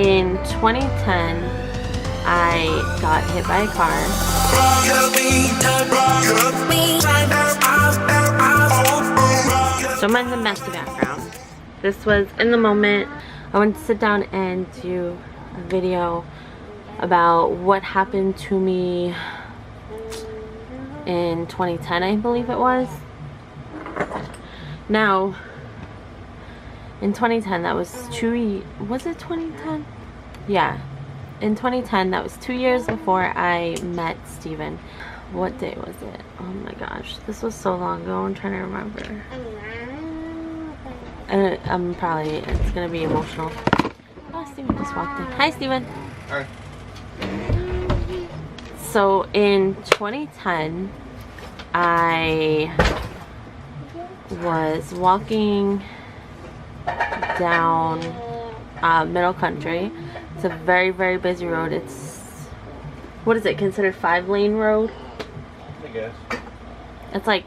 In 2010, I got hit by a car. So I'm in the messy background. This was in the moment. I wanted to sit down and do a video about what happened to me in 2010, I believe it was. Now, in 2010, that was was it 2010? Yeah. In 2010, that was 2 years before I met Steven. What day was it? Oh my gosh, this was so long ago. I'm trying to remember. It's gonna be emotional. Oh, Steven just walked in. Hi, Steven. Hi. So in 2010, I was walking down Middle Country. It's a very, very busy road. It's, what is it, considered 5-lane road? I guess. It's like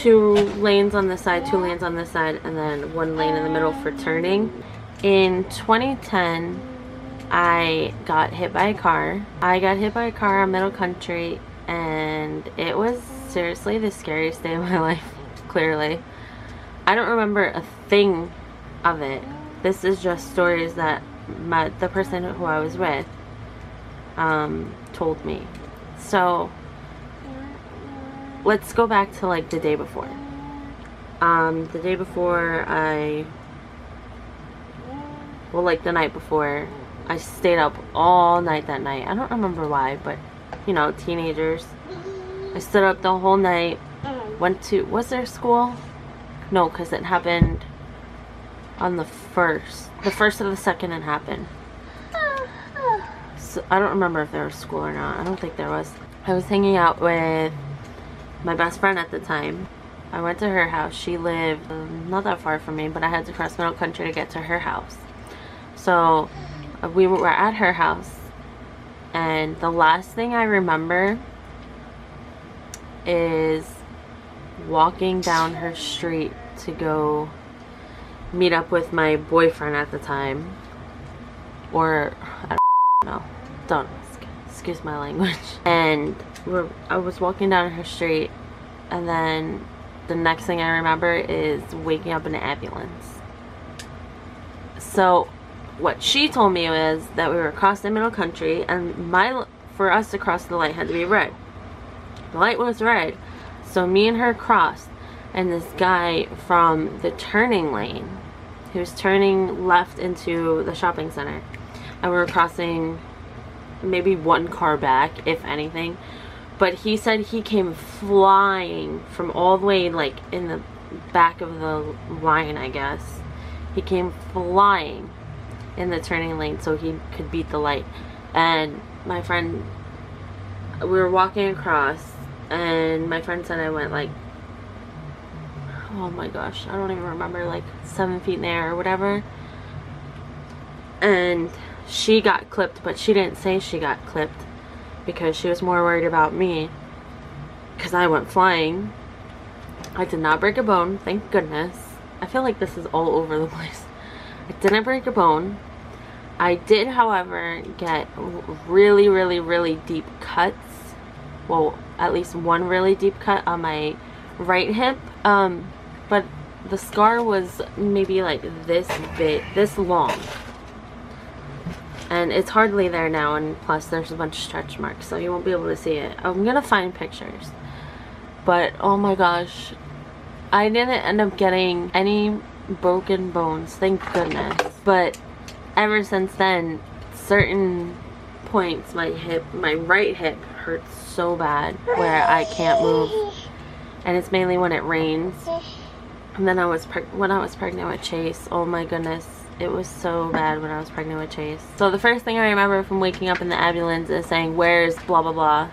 2 lanes on this side, 2 lanes on this side, and then 1 lane in the middle for turning. In 2010, I got hit by a car. I got hit by a car on Middle Country, and it was seriously the scariest day of my life, clearly. I don't remember a thing of it. This is just stories that the person who I was with told me. So let's go back to like the day before. The day before like the night before, I stayed up all night that night. I don't remember why, but you know, teenagers. I stood up the whole night, went to, was there school? No, because it happened on the 1st. The 1st of the 2nd it happened. So I don't remember if there was school or not. I don't think there was. I was hanging out with my best friend at the time. I went to her house. She lived not that far from me, but I had to cross Middle Country to get to her house. So we were at her house, and the last thing I remember is walking down her street to go meet up with my boyfriend at the time, or I don't know, don't ask, excuse my language. And I was walking down her street, and then the next thing I remember is waking up in an ambulance. So what she told me was that we were crossing Middle Country, and for us to cross, the light had to be red. The light was red, so me and her crossed, and this guy from the turning lane, he was turning left into the shopping center, and we were crossing maybe 1 car back, if anything. But he said he came flying from all the way like in the back of the line, I guess. He came flying in the turning lane so he could beat the light. And my friend, we were walking across, and my friend said I went like, oh my gosh, I don't even remember, like 7 feet in the air or whatever. And she got clipped, but she didn't say she got clipped because she was more worried about me, because I went flying. I did not break a bone, thank goodness. I feel like this is all over the place. I didn't break a bone. I did, however, get really, really, really deep cuts. Well, at least 1 really deep cut on my right hip. But the scar was maybe like this big, this long. And it's hardly there now, and plus there's a bunch of stretch marks, so you won't be able to see it. I'm gonna find pictures. But oh my gosh, I didn't end up getting any broken bones, thank goodness. But ever since then, certain points, my right hip hurts so bad where I can't move, and it's mainly when it rains. And then when I was pregnant with Chase, oh my goodness, it was so bad when I was pregnant with Chase. So the first thing I remember from waking up in the ambulance is saying, where's blah blah blah,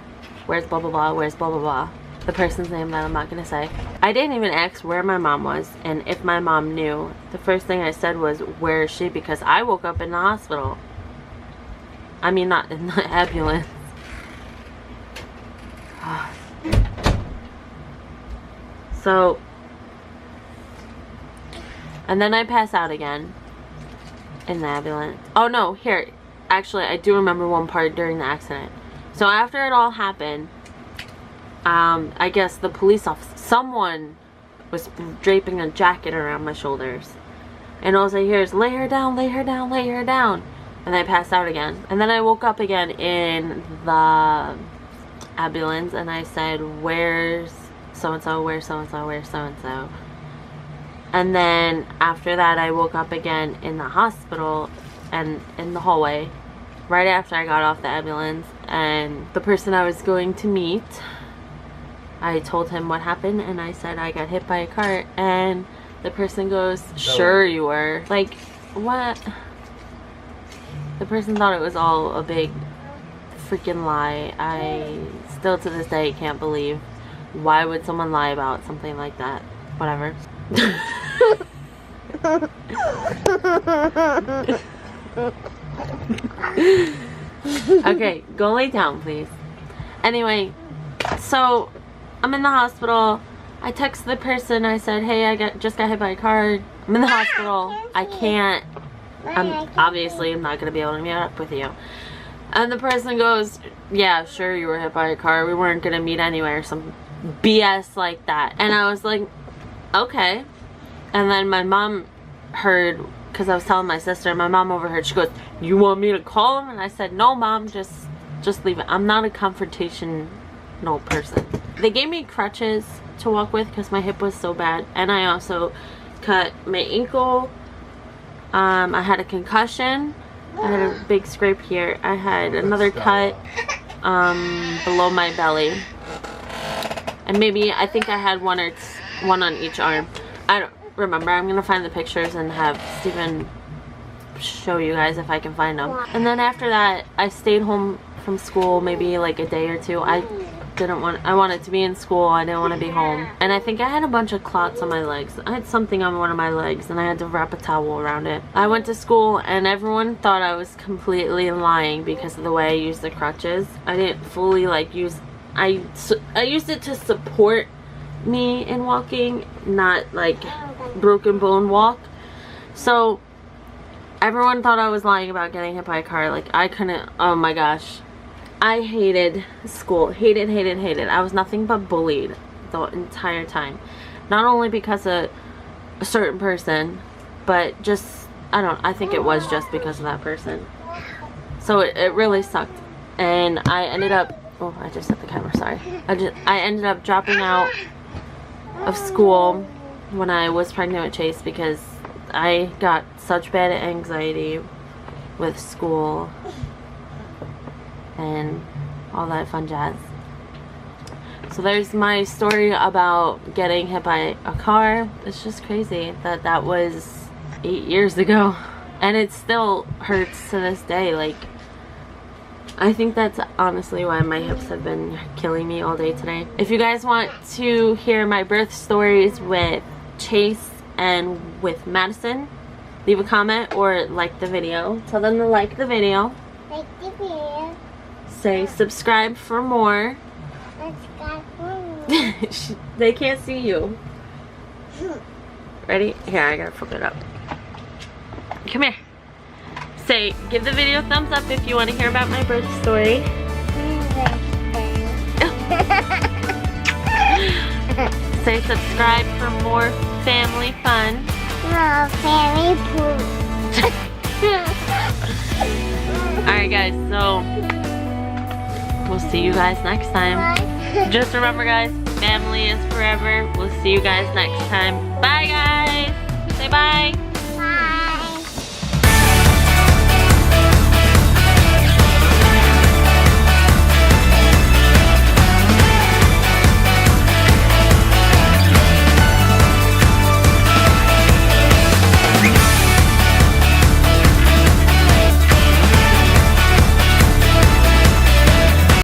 where's blah blah blah, where's blah blah blah, the person's name that I'm not gonna say. I didn't even ask where my mom was and if my mom knew. The first thing I said was, where is she, because I woke up in the hospital. I mean, not in the ambulance. So, and then I pass out again. in the ambulance. Oh no, here. Actually, I do remember one part during the accident. So after it all happened, I guess the police officer, someone was draping a jacket around my shoulders. And all I hear is, lay her down, lay her down, lay her down. And I passed out again. And then I woke up again in the ambulance and I said, where's so-and-so, where's so-and-so, where's so-and-so. And then after that I woke up again in the hospital and in the hallway right after I got off the ambulance, and the person I was going to meet, I told him what happened and I said I got hit by a car, and the person goes, sure you were. Like, what? The person thought it was all a big freaking lie. I still to this day can't believe, why would someone lie about something like that? Whatever. Okay, go lay down please. Anyway, so I'm in the hospital. I text the person, I said, hey, I just got hit by a car. I'm in the hospital. I'm not gonna be able to meet up with you. And the person goes, yeah, sure you were hit by a car. We weren't gonna meet anyway, or some BS like that. And I was like, okay. And then my mom heard, because I was telling my sister, my mom overheard. She goes, you want me to call him? And I said, no mom, just leave it. I'm not a confrontational person. They gave me crutches to walk with because my hip was so bad, and I also cut my ankle. I had a concussion. I had a big scrape here. I had another cut below my belly, and maybe I think I had one on each arm. I don't remember. I'm gonna find the pictures and have Steven show you guys if I can find them. And then after that I stayed home from school maybe like a day or two. I wanted to be in school. I didn't want to be home. And I think I had a bunch of clots on my legs. I had something on one of my legs and I had to wrap a towel around it. I went to school and everyone thought I was completely lying because of the way I used the crutches. I didn't fully like use, I used it to support me in walking, not like broken bone walk. So everyone thought I was lying about getting hit by a car. Like, I couldn't, oh my gosh. I hated school. Hated. I was nothing but bullied the entire time. Not only because of a certain person, but just, I think it was just because of that person. So it really sucked. And I ended up, oh, I just hit the camera, sorry. I ended up dropping out of school when I was pregnant with Chase because I got such bad anxiety with school and all that fun jazz. So there's my story about getting hit by a car. It's just crazy that that was 8 years ago, and it still hurts to this day. Like, I think that's honestly why my hips have been killing me all day today. If you guys want to hear my birth stories with Chase and with Madison, leave a comment or like the video. Tell them to like the video. Like the video. Say subscribe for more. Subscribe for more. They can't see you. Ready? Here, I gotta flip it up. Come here. Say, give the video a thumbs up if you want to hear about my birth story. Say subscribe for more family fun. More family food. Alright guys, so we'll see you guys next time. Just remember guys, family is forever. We'll see you guys next time. Bye guys. Say bye.